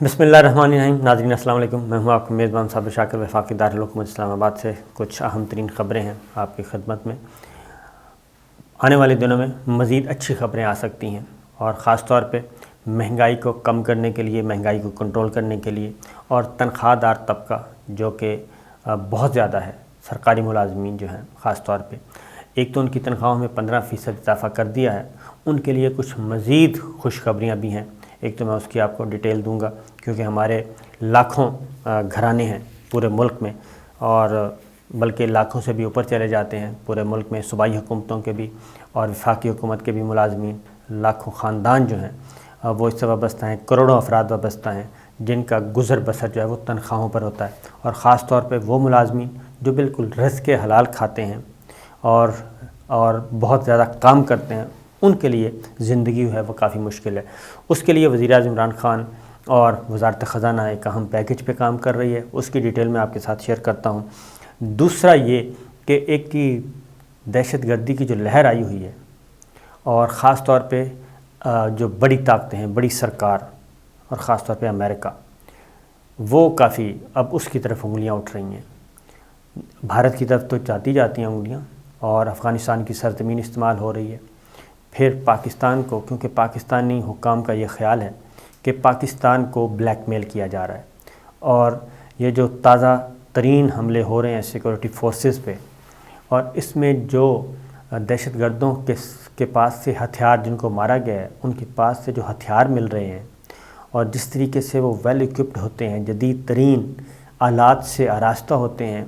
بسم اللہ الرحمن الرحیم۔ ناظرین السلام علیکم، میں ہوں آپ کا میزبان صابر شاکر، وفاقی دارالحکومت اسلام آباد سے کچھ اہم ترین خبریں ہیں آپ کی خدمت میں۔ آنے والے دنوں میں مزید اچھی خبریں آ سکتی ہیں، اور خاص طور پہ مہنگائی کو کم کرنے کے لیے، مہنگائی کو کنٹرول کرنے کے لیے، اور تنخواہ دار طبقہ جو کہ بہت زیادہ ہے، سرکاری ملازمین جو ہیں خاص طور پہ، ایک تو ان کی تنخواہوں میں 15% اضافہ کر دیا ہے، ان کے لیے کچھ مزید خوشخبریاں بھی ہیں۔ ایک تو میں اس کی آپ کو ڈیٹیل دوں گا، کیونکہ ہمارے لاکھوں گھرانے ہیں پورے ملک میں، اور بلکہ لاکھوں سے بھی اوپر چلے جاتے ہیں پورے ملک میں، صوبائی حکومتوں کے بھی اور وفاقی حکومت کے بھی ملازمین، لاکھوں خاندان جو ہیں وہ اس سے وابستہ ہیں، کروڑوں افراد وابستہ ہیں جن کا گزر بسر جو ہے وہ تنخواہوں پر ہوتا ہے، اور خاص طور پہ وہ ملازمین جو بالکل رزق حلال کھاتے ہیں اور بہت زیادہ کام کرتے ہیں، ان کے لیے زندگی جو ہے وہ کافی مشکل ہے۔ اس کے لیے وزیر اعظم عمران خان اور وزارت خزانہ ایک اہم پیکج پہ کام کر رہی ہے، اس کی ڈیٹیل میں آپ کے ساتھ شیئر کرتا ہوں۔ دوسرا یہ کہ ایک کی دہشت گردی کی جو لہر آئی ہوئی ہے، اور خاص طور پہ جو بڑی طاقتیں ہیں، بڑی سرکار، اور خاص طور پہ امریکہ، وہ کافی اب اس کی طرف انگلیاں اٹھ رہی ہیں۔ بھارت کی طرف تو جاتی ہیں انگلیاں، اور افغانستان کی سرزمین استعمال ہو رہی ہے، پھر پاکستان کو، کیونکہ پاکستانی حکام کا یہ خیال ہے کہ پاکستان کو بلیک میل کیا جا رہا ہے، اور یہ جو تازہ ترین حملے ہو رہے ہیں سیکورٹی فورسز پہ، اور اس میں جو دہشت گردوں کے پاس سے ہتھیار، جن کو مارا گیا ہے، ان کے پاس سے جو ہتھیار مل رہے ہیں، اور جس طریقے سے وہ ویل ایکوپڈ ہوتے ہیں، جدید ترین آلات سے آراستہ ہوتے ہیں،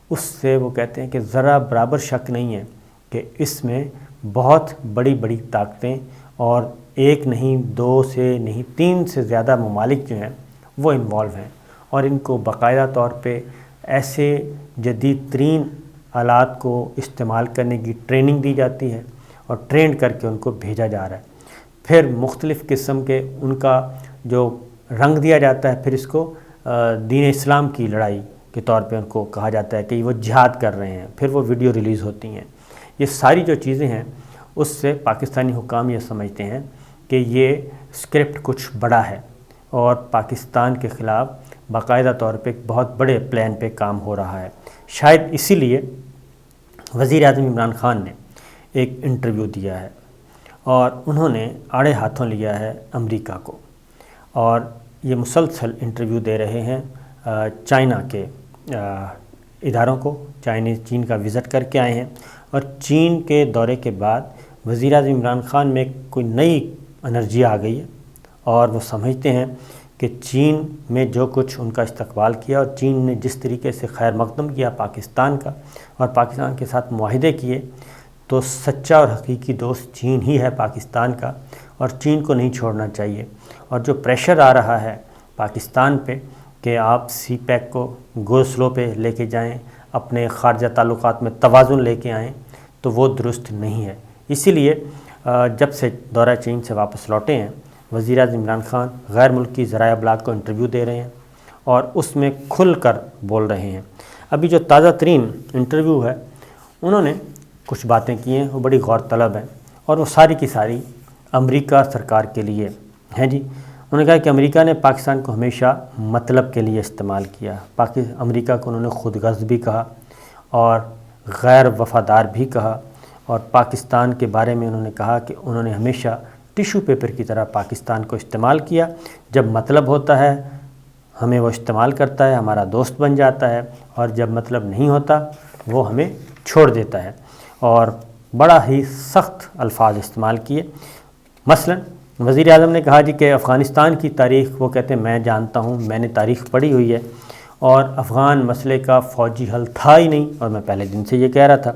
اس سے وہ کہتے ہیں کہ ذرا برابر شک نہیں ہے کہ اس میں بہت بڑی بڑی طاقتیں، اور ایک نہیں، دو سے نہیں، 3 سے زیادہ ممالک جو ہیں وہ انوالو ہیں، اور ان کو باقاعدہ طور پہ ایسے جدید ترین آلات کو استعمال کرنے کی ٹریننگ دی جاتی ہے، اور ٹرینڈ کر کے ان کو بھیجا جا رہا ہے۔ پھر مختلف قسم کے ان کا جو رنگ دیا جاتا ہے، پھر اس کو دین اسلام کی لڑائی کے طور پہ ان کو کہا جاتا ہے کہ وہ جہاد کر رہے ہیں، پھر وہ ویڈیو ریلیز ہوتی ہیں۔ یہ ساری جو چیزیں ہیں، اس سے پاکستانی حکام یہ سمجھتے ہیں کہ یہ اسکرپٹ کچھ بڑا ہے، اور پاکستان کے خلاف باقاعدہ طور پہ ایک بہت بڑے پلان پہ کام ہو رہا ہے۔ شاید اسی لیے وزیر اعظم عمران خان نے ایک انٹرویو دیا ہے، اور انہوں نے آڑے ہاتھوں لیا ہے امریکہ کو، اور یہ مسلسل انٹرویو دے رہے ہیں چائنا کے اداروں کو۔ چین کا وزٹ کر کے آئے ہیں، اور چین کے دورے کے بعد وزیر اعظم عمران خان میں کوئی نئی انرجی آ گئی ہے، اور وہ سمجھتے ہیں کہ چین میں جو کچھ ان کا استقبال کیا، اور چین نے جس طریقے سے خیر مقدم کیا پاکستان کا، اور پاکستان کے ساتھ معاہدے کیے، تو سچا اور حقیقی دوست چین ہی ہے پاکستان کا، اور چین کو نہیں چھوڑنا چاہیے۔ اور جو پریشر آ رہا ہے پاکستان پہ کہ آپ سی پیک کو گو سلو پہ لے کے جائیں، اپنے خارجہ تعلقات میں توازن لے کے آئیں، تو وہ درست نہیں ہے۔ اسی لیے جب سے دورہ چین سے واپس لوٹے ہیں، وزیر اعظم عمران خان غیر ملکی ذرائع ابلاغ کو انٹرویو دے رہے ہیں، اور اس میں کھل کر بول رہے ہیں۔ ابھی جو تازہ ترین انٹرویو ہے، انہوں نے کچھ باتیں کی ہیں، وہ بڑی غور طلب ہیں، اور وہ ساری کی ساری امریکہ سرکار کے لیے ہیں جی۔ انہوں نے کہا کہ امریکہ نے پاکستان کو ہمیشہ مطلب کے لیے استعمال کیا۔ امریکہ کو انہوں نے خود غرض بھی کہا، اور غیر وفادار بھی کہا، اور پاکستان کے بارے میں انہوں نے کہا کہ انہوں نے ہمیشہ ٹیشو پیپر کی طرح پاکستان کو استعمال کیا۔ جب مطلب ہوتا ہے ہمیں وہ استعمال کرتا ہے، ہمارا دوست بن جاتا ہے، اور جب مطلب نہیں ہوتا وہ ہمیں چھوڑ دیتا ہے، اور بڑا ہی سخت الفاظ استعمال کیے۔ مثلا وزیر اعظم نے کہا جی کہ افغانستان کی تاریخ، وہ کہتے ہیں میں جانتا ہوں، میں نے تاریخ پڑھی ہوئی ہے، اور افغان مسئلے کا فوجی حل تھا ہی نہیں، اور میں پہلے دن سے یہ کہہ رہا تھا،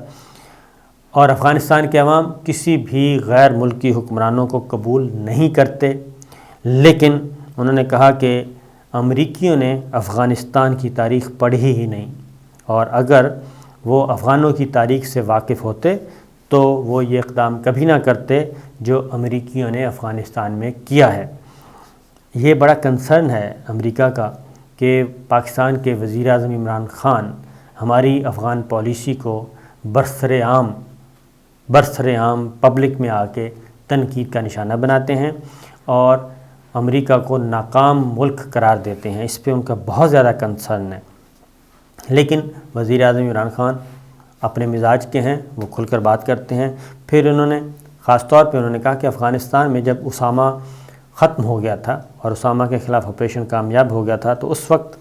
اور افغانستان کے عوام کسی بھی غیر ملکی حکمرانوں کو قبول نہیں کرتے۔ لیکن انہوں نے کہا کہ امریکیوں نے افغانستان کی تاریخ پڑھی ہی نہیں، اور اگر وہ افغانوں کی تاریخ سے واقف ہوتے تو وہ یہ اقدام کبھی نہ کرتے جو امریکیوں نے افغانستان میں کیا ہے۔ یہ بڑا کنسرن ہے امریکہ کا کہ پاکستان کے وزیر اعظم عمران خان ہماری افغان پالیسی کو برسر عام پبلک میں آ کے تنقید کا نشانہ بناتے ہیں، اور امریکہ کو ناکام ملک قرار دیتے ہیں، اس پہ ان کا بہت زیادہ کنسرن ہے۔ لیکن وزیر اعظم عمران خان اپنے مزاج کے ہیں، وہ کھل کر بات کرتے ہیں۔ پھر انہوں نے خاص طور پہ انہوں نے کہا کہ افغانستان میں جب اسامہ ختم ہو گیا تھا اور اسامہ کے خلاف آپریشن کامیاب ہو گیا تھا تو اس وقت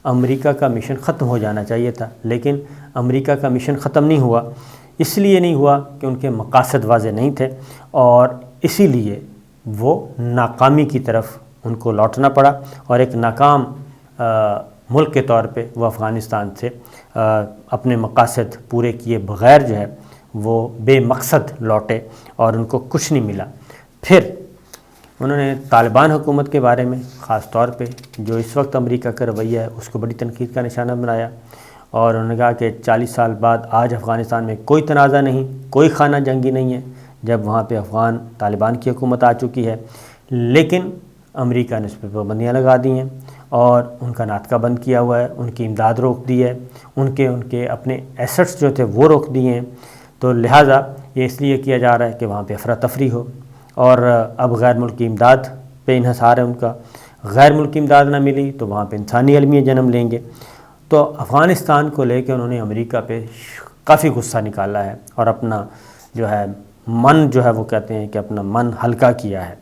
امریکہ کا مشن ختم ہو جانا چاہیے تھا، لیکن امریکہ کا مشن ختم نہیں ہوا۔ اس لیے نہیں ہوا کہ ان کے مقاصد واضح نہیں تھے، اور اسی لیے وہ ناکامی کی طرف ان کو لوٹنا پڑا، اور ایک ناکام ملک کے طور پہ وہ افغانستان سے اپنے مقاصد پورے کیے بغیر جو ہے وہ بے مقصد لوٹے اور ان کو کچھ نہیں ملا۔ پھر انہوں نے طالبان حکومت کے بارے میں خاص طور پہ جو اس وقت امریکہ کا رویہ ہے اس کو بڑی تنقید کا نشانہ بنایا، اور انہوں نے کہا کہ 40 سال بعد آج افغانستان میں کوئی تنازع نہیں، کوئی خانہ جنگی نہیں ہے، جب وہاں پہ افغان طالبان کی حکومت آ چکی ہے، لیکن امریکہ نے اس پہ پابندیاں لگا دی ہیں اور ان کا ناطقہ بند کیا ہوا ہے، ان کی امداد روک دی ہے، ان کے اپنے ایسٹس جو تھے وہ روک دیے ہیں۔ تو لہٰذا یہ اس لیے کیا جا رہا ہے کہ وہاں پہ افراتفری ہو، اور اب غیر ملکی امداد پہ انحصار ہے ان کا۔ غیر ملکی امداد نہ ملی تو وہاں پہ انسانی المیہ جنم لیں گے۔ تو افغانستان کو لے کے انہوں نے امریکہ پہ کافی غصہ نکالا ہے، اور اپنا جو ہے من جو ہے وہ کہتے ہیں کہ اپنا من ہلکا کیا ہے،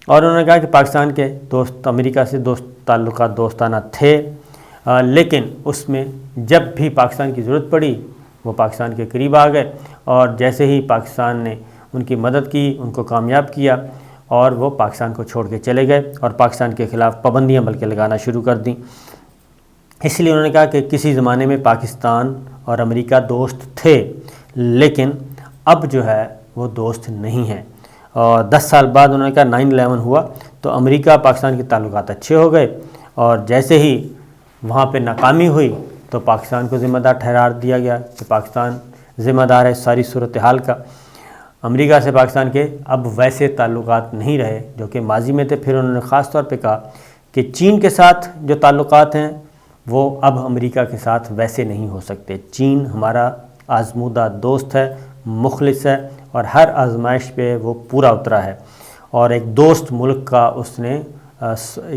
اور انہوں نے کہا کہ پاکستان کے دوست امریکہ سے تعلقات دوستانہ تھے، لیکن اس میں جب بھی پاکستان کی ضرورت پڑی وہ پاکستان کے قریب آ گئے، اور جیسے ہی پاکستان نے ان کی مدد کی، ان کو کامیاب کیا، اور وہ پاکستان کو چھوڑ کے چلے گئے اور پاکستان کے خلاف پابندیاں بلکہ لگانا شروع کر دیں۔ اس لیے انہوں نے کہا کہ کسی زمانے میں پاکستان اور امریکہ دوست تھے، لیکن اب جو ہے وہ دوست نہیں ہیں۔ اور 10 سال بعد انہوں نے کہا 9/11 ہوا تو امریکہ پاکستان کے تعلقات اچھے ہو گئے، اور جیسے ہی وہاں پہ ناکامی ہوئی تو پاکستان کو ذمہ دار ٹھہرا دیا گیا کہ پاکستان ذمہ دار ہے ساری صورتحال کا۔ امریکہ سے پاکستان کے اب ویسے تعلقات نہیں رہے جو کہ ماضی میں تھے۔ پھر انہوں نے خاص طور پہ کہا کہ چین کے ساتھ جو تعلقات ہیں وہ اب امریکہ کے ساتھ ویسے نہیں ہو سکتے۔ چین ہمارا آزمودہ دوست ہے، مخلص ہے، اور ہر آزمائش پہ وہ پورا اترا ہے، اور ایک دوست ملک کا اس نے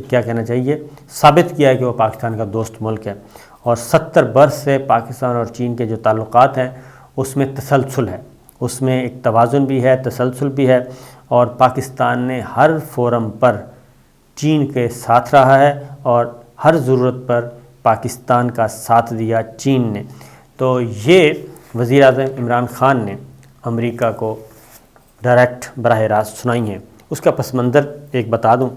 کیا کہنا چاہیے ثابت کیا ہے کہ وہ پاکستان کا دوست ملک ہے۔ اور 70 برس سے پاکستان اور چین کے جو تعلقات ہیں اس میں تسلسل ہے، اس میں ایک توازن بھی ہے، تسلسل بھی ہے، اور پاکستان نے ہر فورم پر چین کے ساتھ رہا ہے، اور ہر ضرورت پر پاکستان کا ساتھ دیا چین نے۔ تو یہ وزیر اعظم عمران خان نے امریکہ کو ڈائریکٹ براہ راست سنائی ہیں۔ اس کا پس منظر ایک بتا دوں،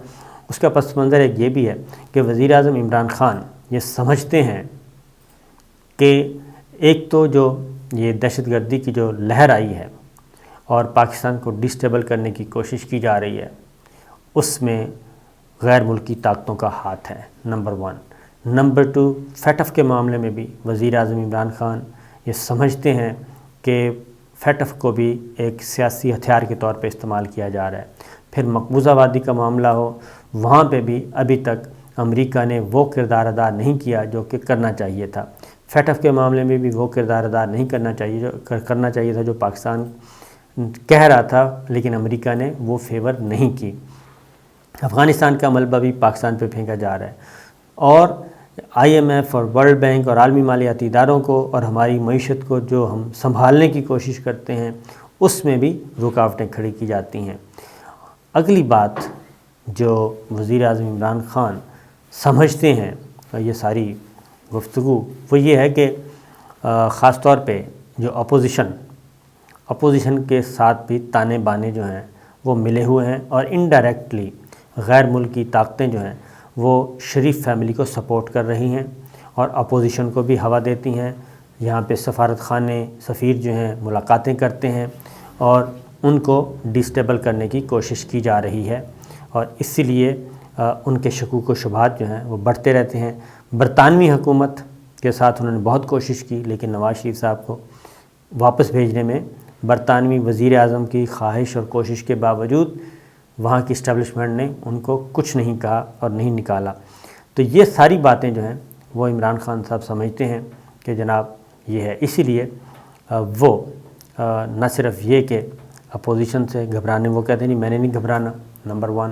اس کا پس منظر ایک یہ بھی ہے کہ وزیر اعظم عمران خان یہ سمجھتے ہیں کہ ایک تو جو یہ دہشت گردی کی جو لہر آئی ہے اور پاکستان کو ڈسٹیبل کرنے کی کوشش کی جا رہی ہے، اس میں غیر ملکی طاقتوں کا ہاتھ ہے، نمبر 1۔ نمبر 2، فیٹف کے معاملے میں بھی وزیر اعظم عمران خان یہ سمجھتے ہیں کہ فیٹف کو بھی ایک سیاسی ہتھیار کے طور پہ استعمال کیا جا رہا ہے۔ پھر مقبوضہ وادی کا معاملہ ہو، وہاں پہ بھی ابھی تک امریکہ نے وہ کردار ادا نہیں کیا جو کہ کرنا چاہیے تھا۔ فیٹف کے معاملے میں بھی وہ کردار ادا نہیں کرنا چاہیے تھا جو پاکستان کہہ رہا تھا، لیکن امریکہ نے وہ فیور نہیں کی۔ افغانستان کا ملبہ بھی پاکستان پہ پھینکا جا رہا ہے، اور IMF اور ورلڈ بینک اور عالمی مالیاتی اداروں کو اور ہماری معیشت کو جو ہم سنبھالنے کی کوشش کرتے ہیں اس میں بھی رکاوٹیں کھڑی کی جاتی ہیں۔ اگلی بات جو وزیر اعظم عمران خان سمجھتے ہیں یہ ساری گفتگو وہ یہ ہے کہ خاص طور پہ جو اپوزیشن کے ساتھ بھی تانے بانے جو ہیں وہ ملے ہوئے ہیں، اور انڈائریکٹلی غیر ملکی طاقتیں جو ہیں وہ شریف فیملی کو سپورٹ کر رہی ہیں اور اپوزیشن کو بھی ہوا دیتی ہیں۔ یہاں پہ سفارت خانے سفیر جو ہیں ملاقاتیں کرتے ہیں اور ان کو ڈسٹیبل کرنے کی کوشش کی جا رہی ہے، اور اسی لیے ان کے شکوک و شبہات جو ہیں وہ بڑھتے رہتے ہیں۔ برطانوی حکومت کے ساتھ انہوں نے بہت کوشش کی، لیکن نواز شریف صاحب کو واپس بھیجنے میں برطانوی وزیر اعظم کی خواہش اور کوشش کے باوجود وہاں کی اسٹیبلشمنٹ نے ان کو کچھ نہیں کہا اور نہیں نکالا۔ تو یہ ساری باتیں جو ہیں وہ عمران خان صاحب سمجھتے ہیں کہ جناب یہ ہے، اسی لیے وہ نہ صرف یہ کہ اپوزیشن سے گھبرانے، وہ کہتے ہیں نہیں میں نے نہیں گھبرانا، نمبر 1۔